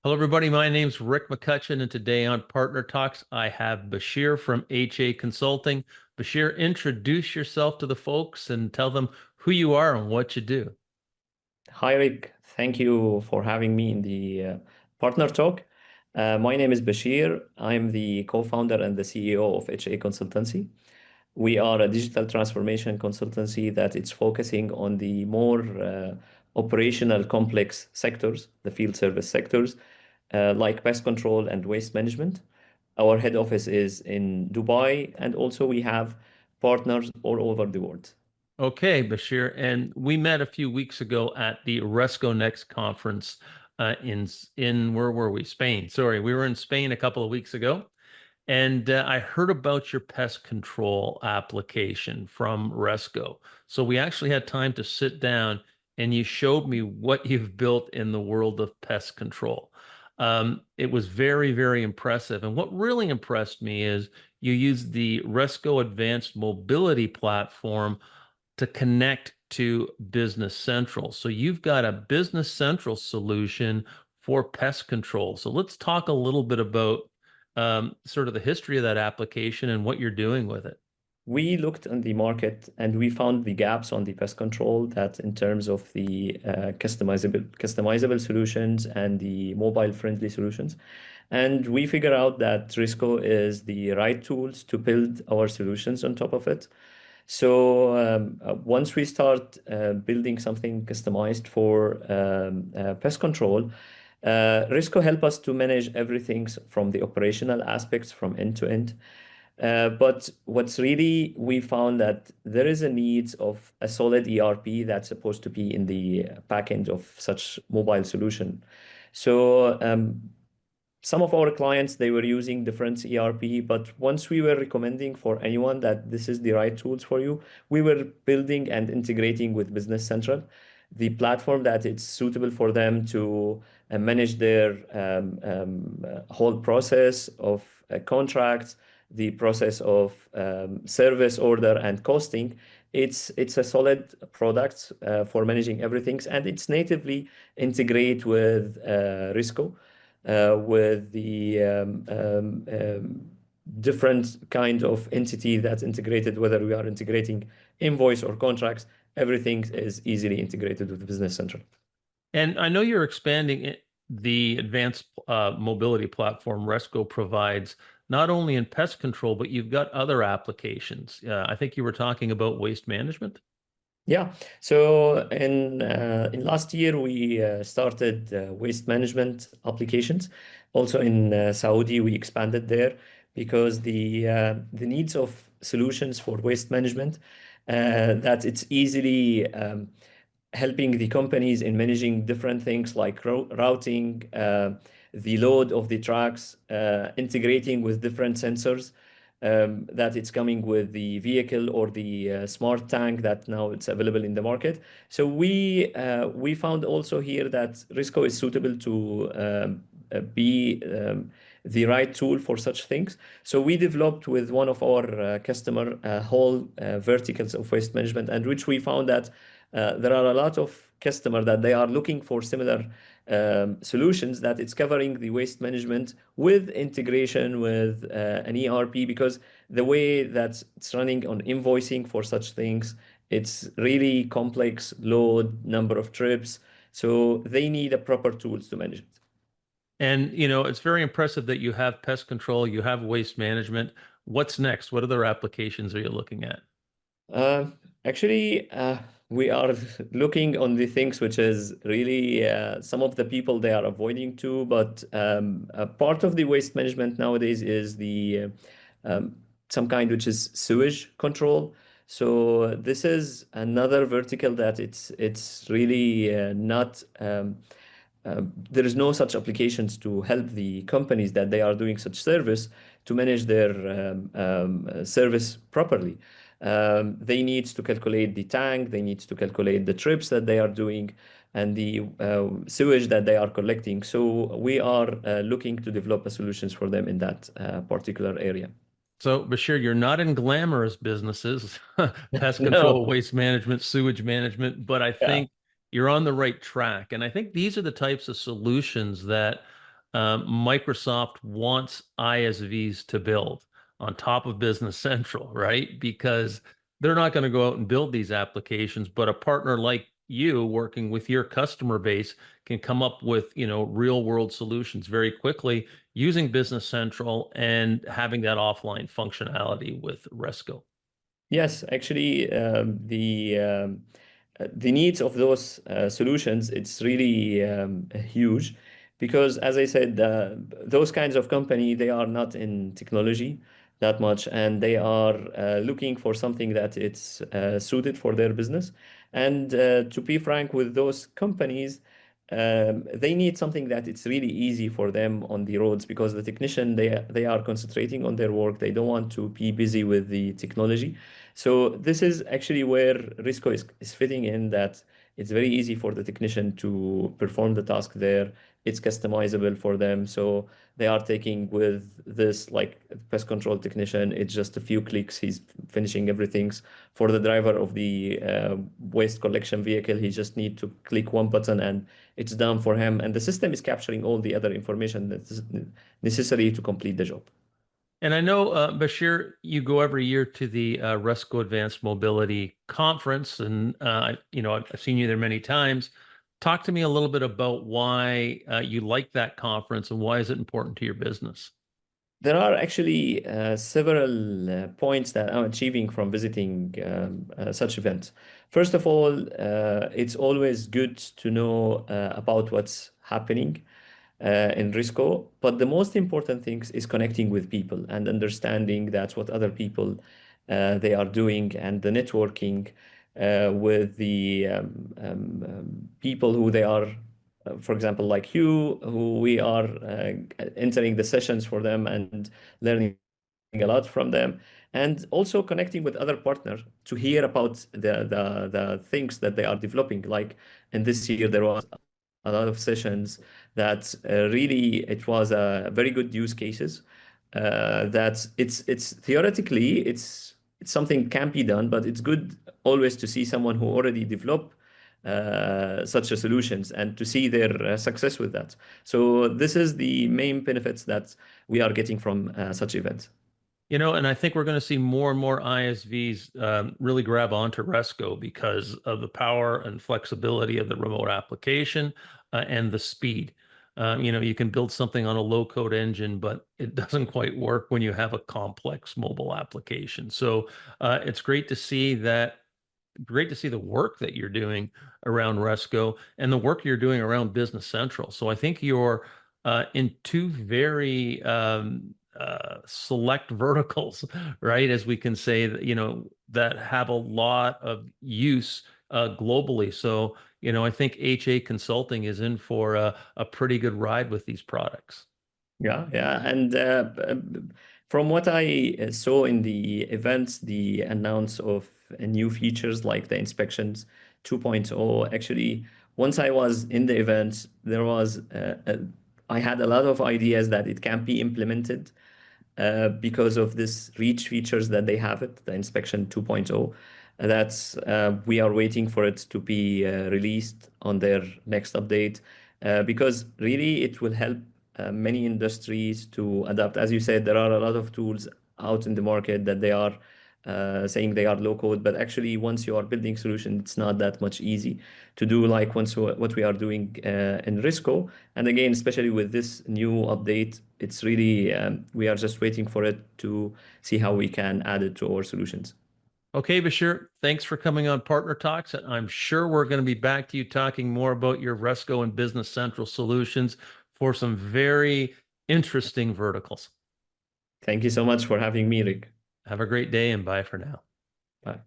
Hello, everybody. My name's Rick McCutcheon, and today on Partner Talks, I have Basheer from HA Consulting. Basheer, introduce yourself to the folks and tell them who you are and what you do. Hi, Rick. Thank you for having me in the Partner Talk. My name is Basheer. I'm the co-founder and the CEO of HA Consultancy. We are a digital transformation consultancy that it's focusing on the more operational complex sectors, the field service sectors, like pest control and waste management. Our head office is in Dubai, and also we have partners all over the world. Okay, Basheer, and we met a few weeks ago at the Resco Next conference in where were we? Spain. Sorry, we were in Spain a couple of weeks ago. And I heard about your pest control application from Resco. So we actually had time to sit down and you showed me what you've built in the world of pest control. It was very, very impressive. And what really impressed me is you used the Resco Advanced Mobility platform to connect to Business Central. So you've got a Business Central solution for pest control. So let's talk a little bit about sort of the history of that application and what you're doing with it. We looked on the market and we found the gaps on the pest control that in terms of the customizable solutions and the mobile friendly solutions. And we figured out that Risco is the right tools to build our solutions on top of it. So once we start building something customized for pest control, Risco help us to manage everything from the operational aspects from end to end. But what's really, we found that there is a need of a solid ERP that's supposed to be in the back end of such mobile solution. So some of our clients, they were using different ERP, but once we were recommending for anyone that this is the right tools for you, we were building and integrating with Business Central, the platform that it's suitable for them to manage their whole process of contracts, the process of service order and costing. It's a solid product for managing everything, and it's natively integrate with Risco, with the different kind of entity that's integrated, whether we are integrating invoice or contracts, everything is easily integrated with Business Central. And I know you're expanding the advanced mobility platform Resco provides not only in pest control, but you've got other applications. I think you were talking about waste management. Yeah. So in last year we started waste management applications. Also in Saudi we expanded there because the needs of solutions for waste management, that it's easily helping the companies in managing different things like routing, the load of the trucks, integrating with different sensors, that it's coming with the vehicle or the smart tank that now it's available in the market. So we found also here that Risco is suitable to be the right tool for such things. So we developed with one of our customer whole verticals of waste management, and which we found that there are a lot of customers that they are looking for similar solutions that it's covering the waste management with integration with an ERP, because the way that it's running on invoicing for such things, it's really complex load, number of trips. So they need a proper tools to manage it. And you know, it's very impressive that you have pest control, you have waste management. What's next? What other applications are you looking at? Uh, Actually, we are looking on the things which is really some of the people they are avoiding too, but a part of the waste management nowadays is the some kind which is sewage control. So this is another vertical that it's really not there is no such applications to help the companies that they are doing such service to manage their service properly. They need to calculate the tank, they need to calculate the trips that they are doing, and the sewage that they are collecting. So we are looking to develop solutions for them in that particular area. So, Bashir, you're not in glamorous businesses, pest No, control, waste management, sewage management, but I yeah. think you're on the right track. And I think these are the types of solutions that Microsoft wants ISVs to build on top of Business Central, right? Because they're not going to go out and build these applications, but a partner like you working with your customer base can come up with, real world solutions very quickly using Business Central and having that offline functionality with Resco. Yes, actually, the needs of those solutions, it's really huge because, as I said, those kinds of company, they are not in technology that much, and they are looking for something that it's suited for their business. And to be frank with those companies, they need something that it's really easy for them on the roads because the technician, they are concentrating on their work. They don't want to be busy with the technology. So this is actually where Risco is fitting in, that it's very easy for the technician to perform the task there. It's customizable for them. So they are taking with this like pest control technician, it's just a few clicks. He's finishing everything. For the driver of the waste collection vehicle, he just need to click one button and it's done for him. And the system is capturing all the other information that's necessary to complete the job. And I know, Basheer, you go every year to the Resco Advanced Mobility Conference, and I've seen you there many times. Talk to me a little bit about why you like that conference and why is it important to your business? There are actually several points that I'm achieving from visiting such events. First of all, it's always good to know about what's happening in Risco, but the most important thing is connecting with people and understanding that's what other people they are doing, and the networking with the people who they are, for example, like you, who we are entering the sessions for them and learning a lot from them, and also connecting with other partners to hear about the things that they are developing. Like in this year, there was a lot of sessions that really it was a very good use cases. That it's theoretically it's something can be done, but it's good always to see someone who already developed such a solutions and to see their success with that. So this is the main benefits that we are getting from such events. And I think we're going to see more and more ISVs really grab onto Resco because of the power and flexibility of the remote application and the speed. You can build something on a low-code engine, but it doesn't quite work when you have a complex mobile application. So it's great to see the work that you're doing around Resco and the work you're doing around Business Central. So I think you're in two very select verticals, right? As we can say that, that have a lot of use globally. So, I think HA Consulting is in for a pretty good ride with these products. Yeah, yeah. And from what I saw in the events, the announce of new features like the inspections 2.0, actually, once I was in the event, I had a lot of ideas that it can be implemented because of this reach features that they have it, the inspection 2.0. That's we are waiting for it to be released on their next update because really it will help many industries to adapt. As you said, there are a lot of tools out in the market that they are saying they are low code, but actually once you are building solution, it's not that much easy to do like once what we are doing in Risco. And again, especially with this new update, it's really we are just waiting for it to see how we can add it to our solutions. Okay, Bashir, thanks for coming on Partner Talks. I'm sure we're going to be back to you talking more about your Resco and Business Central solutions for some very interesting verticals. Thank you so much for having me, Rick. Have a great day and bye for now. Bye.